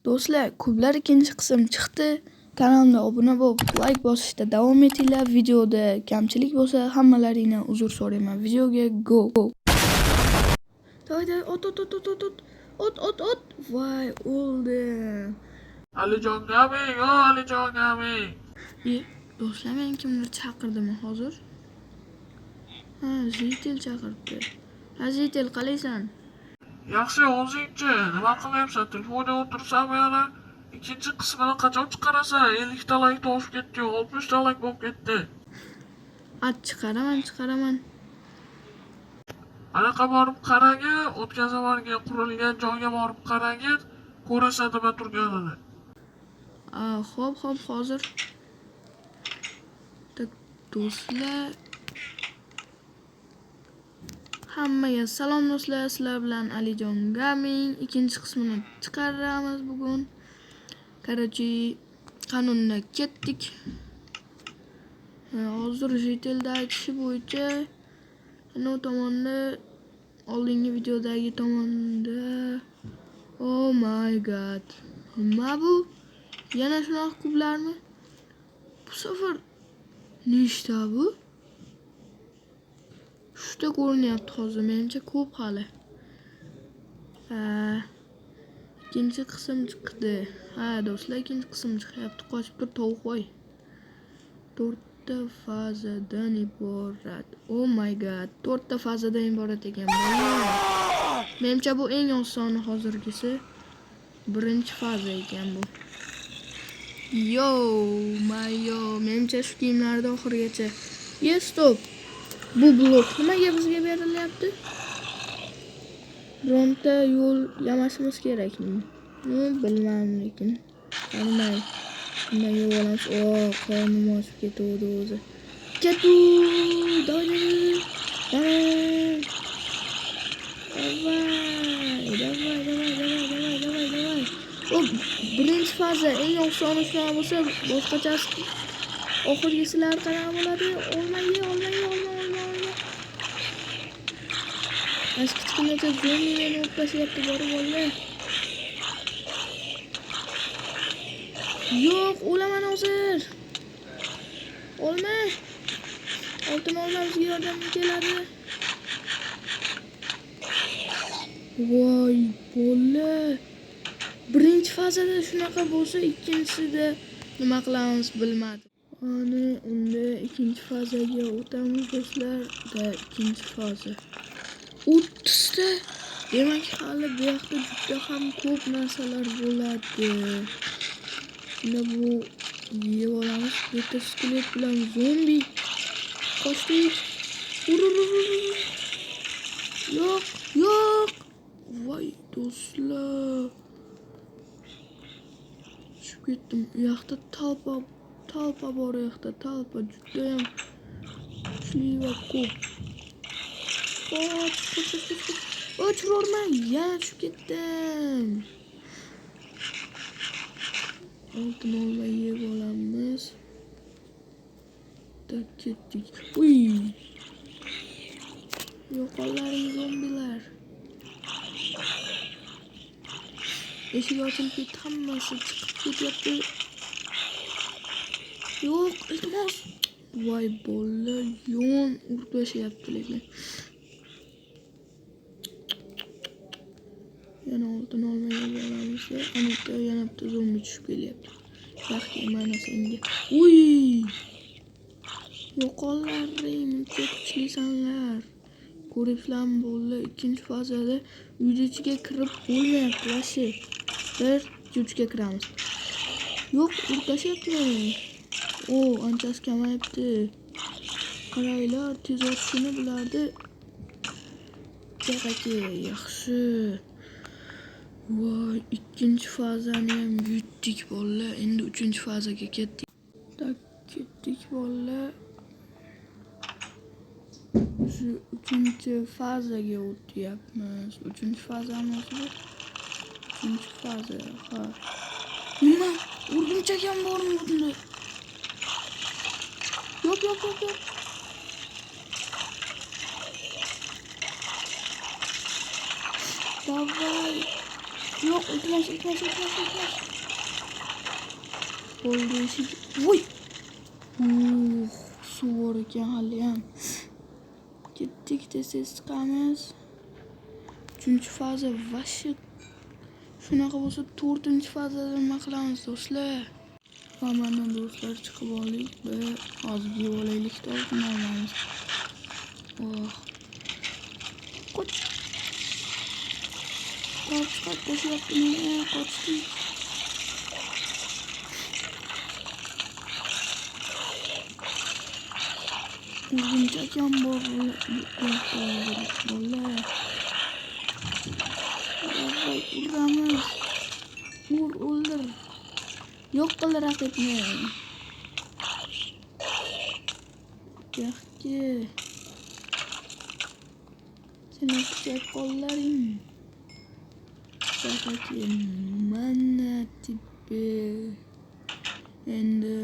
Do'stlar, kublar ikinchi qism chiqdi. Kanalimga obuna bo'lib, like bosishda davom etinglar. Videoda kamchilik bo'lsa, hammalaringdan uzr so'rayman. Videoga go. Davay, ot. Voy, o'ldi. Alijon Gaming, Alijon Gaming. Do'stlar, men kimdir chaqirdimi hozir? Ha, Zitel chaqiribdi. Ha, Zitel, qalaysan? Yaxshi, o'zingchi nima qilyapsan? Telefonda o'tirsanmi yana? Ikkinchi qismini qachon chiqarasan? 50 ta like toshib ketdi, 60 ta like bo'lib ketdi. Chiqaraman. Anaqa borib qaragin, o'tgan zamonga qurilgan joyga borib qaragin, ko'rasan nima turganini. Xo'p, hozir. Do'stlar, hammaga salom do'stlar. Sizlar bilan Alijon Gaming ikkinchi qismini chiqaramiz bugun. Qarachi qonunga ketdik. Hozir Zitelda aytishi bo'yicha ana tomonda oldingi videodagi tomonda oh my god. Nima bu? Yana shunaqa kublarmi? Bu safar nechta bu? Shunda ko'rinyapti hozir. Menimcha ko'p hali. Ikkinchi qism chiqdi. Ha, do'stlar, ikkinchi qism chiqyapti. Qochib tur, tovuqvoy. 4 ta fazadan iborat. Oh my god, 4 ta fazadan iborat ekan bu. Menimcha bu eng osoni hozirgisi. Birinchi faza ekan bu. Yo, menimcha shu kiyimlarda oxirigacha. Stop. Bu blok nimaga bizga berilyapti? Bironta yo'l yamashimiz kerakmi? Bilmadim lekin. Bilmayman. Bunday yo'l olamiz. Qornim ochib ketdi o'zi. Davay. Birinchi faza eng osoni shunaqa bo'lsa, boshqachasi oxirgisilar qanaqa bo'ladi? Olmaydi. Kichkinacha zombi meni o'plashyapti, borib olay. Yo'q, o'laman hozir. Olma. Oltin olmamizga yordam keladi. Voy, bola. Birinchi fazada shunaqa bo'lsa, ikkinchisida nima qilamiz bilmadim. Ana, unda ikkinchi fazaga o'tamiz do'stlar. Ikkinchi faza. 30 ta. Demak, hali bu yoqda juda ham ko'p narsalar bo'ladi. Bunda bu yeb olamiz. Bitta skelet bilan zombi. Qochdik. Yo'q. Voy, do'stlar. Tushib ketdim. U yoqda talpa bor, u yoqda talpa juda ham kuchli va ko'p. O'chirorman, yana tushib ketdim. Oltin olma yeb olamiz. Ketdik. Yo'qollaring zombilar. Eshik ochilib ketdi, hammasi chiqib ketyapti. Yo'q, iltimos. Voy, bola, yon urtlashyapti lekin. Yana oltin olma yeb olamiz. Ana yana bitta zombi tushib kelyapti. Yaxshi, mana senga. Yo'qollaring, muncha kuchlisanlar. Ko'ribsizlarmi bola, ikkinchi fazada uyni ichiga kirib bo'lmayapti vashi. Bir juchga kiramiz. Yo'q, urtashyapti. Anchasi kamayibdi. Qaranglar, tez otishini bilardi. Yaxshi. Voy, ikkinchi fazani ham yutdik bolalar. Endi 3-fazaga ketdik. Ketdik bolalar. Shu 3-fazaga o'tyapmiz. 3-fazami o'zi? 3-faza. Ha. Nima? Urg'unchak ham bormi bunda? Yo'q. Davay. Yo'q, iltimos. Bo'ldi eshik. Voy. Suv bor ekan haliyam. Ketdik, tez chiqamiz. 3-faza vashi. Shunaqa bo'lsa 4-fazada nima qilamiz do'stlar? Va mana do'stlar chiqib oldik va hozir yeb olaylik olamiz. Qoch. Qoch, tashlabni qochdik. Urgunchak ham bor. Bola. Uramiz. O'ldir. Yo'q qil raqibni. Yaxshi. Seni kuchayib qo'llaring. Yaxshi. Mana tipi. Endi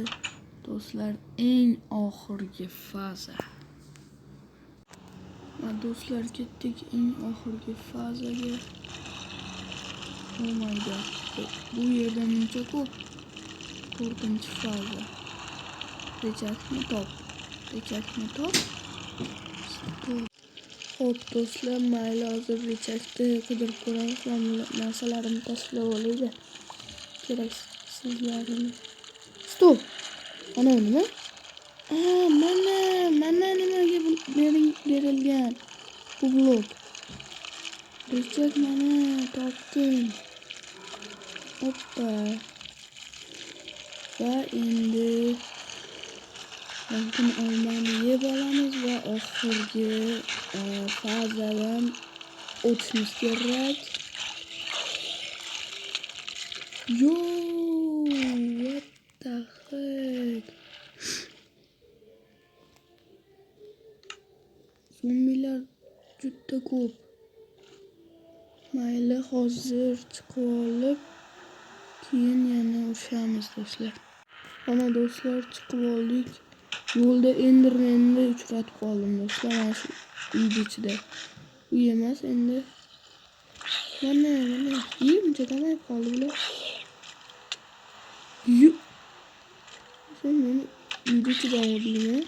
do'stlar eng oxirgi faza. Va do'stlar ketdik eng oxirgi fazaga. Oh my god. Bu yerda muncha ko'p. 4-faza. Rechakni top. Xo'p do'stlar, mayli hozir rechakni qidirib ko'ramiz. Narsalarimni tashlab olaydi. Keraksizlarini. Stop. Ana nima? Mana nimaga berilgan bu blok. Rechak mana topdim. Hoppa. Va endi oltin olmani yeb olamiz va oxirgi fazadan o'tishimiz kerak. Yo, what the heck? Zombilar juda ko'p. Mayli, hozir chiqib olib, keyin yana urushamiz do'stlar. Mana do'stlar chiqib oldik. Yo'lda Endermanni uchratib qoldim do'stlar. Mana shu uy ichida. Uy emas endi. Mana. Buncha kamayib qoldi bular. Sen meni uy ichida o'ldingmi?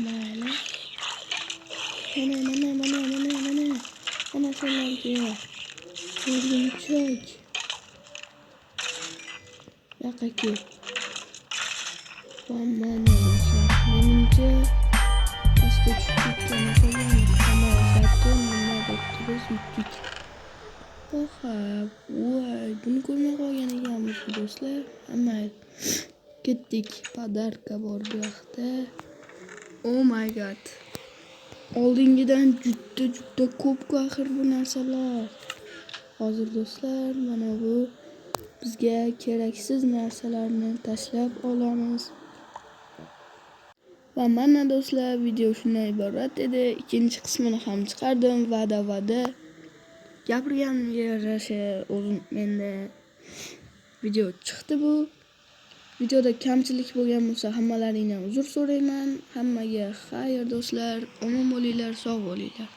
Mayli. Mana senlarga. O'rgimchak. Yoqqa ket. Mana do'stlar. Menimcha pastga tushib ketgan ekan. Samovatdan nima bo'pti yutdik. Voy, buni ko'rmay qolgan ekanmiz do'stlar. Hamma ketdik. Podarka bor bu yoqda. Oh my god. Oldingidan juda ko'p axir bu narsalar. Hozir do'stlar mana bu bizga keraksiz narsalarni tashlab olamiz. Va mana do'stlar video shundan iborat edi. Ikkinchi qismini ham chiqardim. Va'da. Gapirganimga yarasha o'zim menda video chiqdi bu. Videoda kamchilik bo'lgan bo'lsa hammalaringdan uzr so'rayman. Hammaga xayr do'stlar. Omon bo'linglar, sog' bo'linglar.